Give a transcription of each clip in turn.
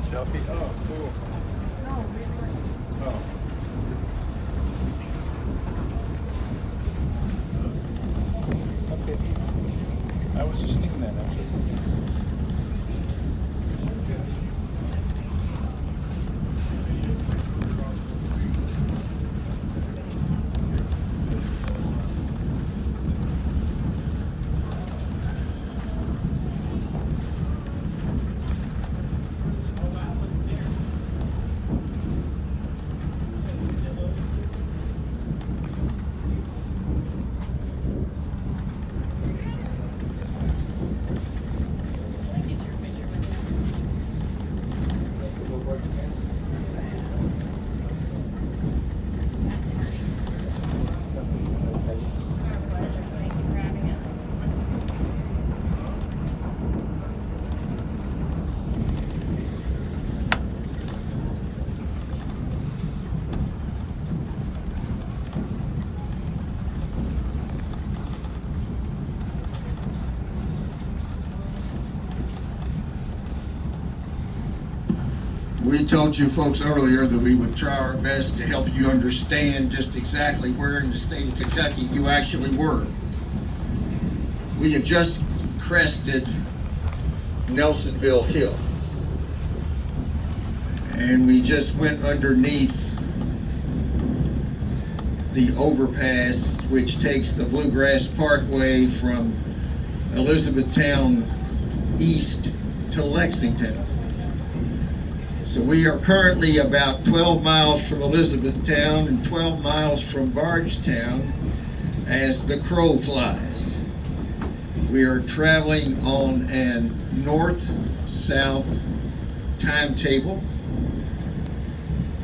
Selfie? Oh, cool. Oh. Okay. I was just thinking that actually. We told you folks earlier that we would try our best to help you understand just exactly where in the state of Kentucky you actually were. We have just crested Nelsonville Hill, and we just went underneath the overpass which takes the Bluegrass Parkway from Elizabethtown east to Lexington. So we are currently about 12 miles from Elizabethtown and 12 miles from Bardstown as the crow flies. We are traveling on an north-south timetable,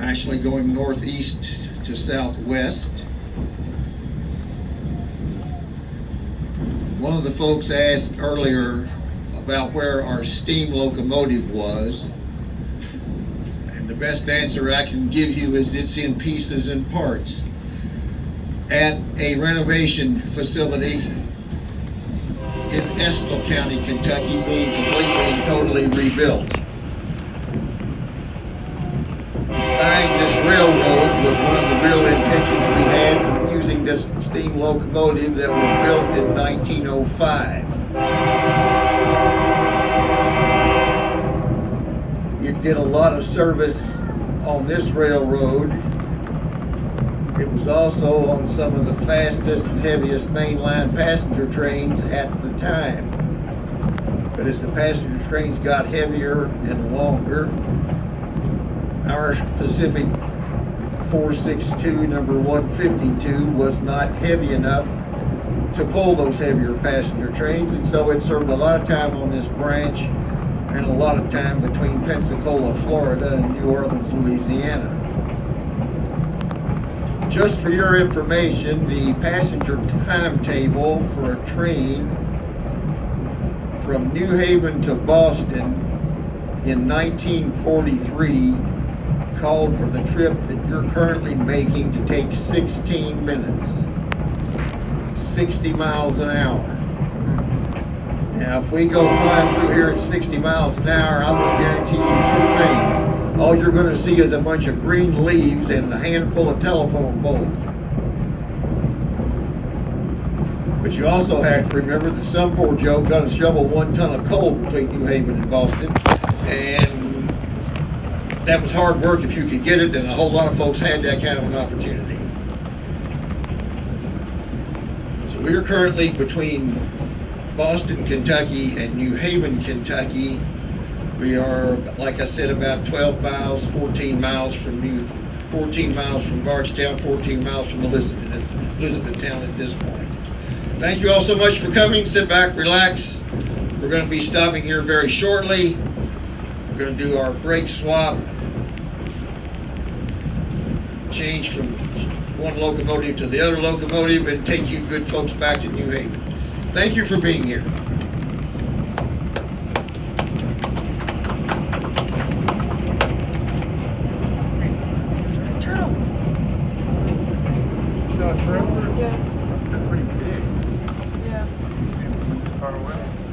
actually going northeast to southwest. One of the folks asked earlier about where our steam locomotive was. The best answer I can give you is it's in pieces and parts at a renovation facility in Estill County, Kentucky, being completely and totally rebuilt. Buying this railroad was one of the real intentions we had for using this steam locomotive that was built in 1905. It did a lot of service on this railroad. It was also on some of the fastest and heaviest mainline passenger trains at the time. But as the passenger trains got heavier and longer, our Pacific 462 number 152 was not heavy enough to pull those heavier passenger trains, and so it served a lot of time on this branch and a lot of time between Pensacola, Florida and New Orleans, Louisiana. Just for your information, the passenger timetable for a train from New Haven to Boston in 1943 called for the trip that you're currently making to take 16 minutes, 60 miles an hour. Now, if we go flying through here at 60 miles an hour, I'm going to guarantee you two things. All you're going to see is a bunch of green leaves and a handful of telephone poles. But you also have to remember that some poor Joe got to shovel 1 ton of coal between New Haven and Boston. And that was hard work if you could get it, and a whole lot of folks had that kind of an opportunity. So we're currently between Boston, Kentucky and New Haven, Kentucky. We are, like I said, about 12 miles, 14 miles from Bardstown, 14 miles from Elizabethtown at this point. Thank you all so much for coming. Sit back, relax. We're going to be stopping here very shortly. We're going to do our brake swap, change from one locomotive to the other locomotive, and take you good folks back to New Haven. Thank you for being here. Turtle. So it's forever? Yeah. That's pretty big. Yeah. See if we can far away.